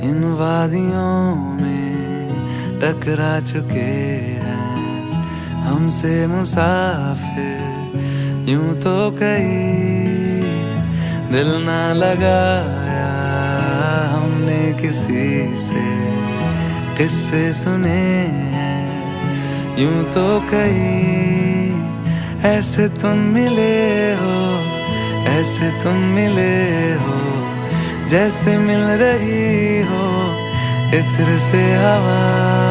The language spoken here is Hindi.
इन वादियों में टकरा चुके हैं हमसे मुसाफिर यूं तो कहीं दिल ना लगाया हमने किसी से किस्से सुने हैं यूं तो कहीं ऐसे तुम मिले हो ऐसे तुम मिले हो जैसे मिल रही हो इत्र से हवा।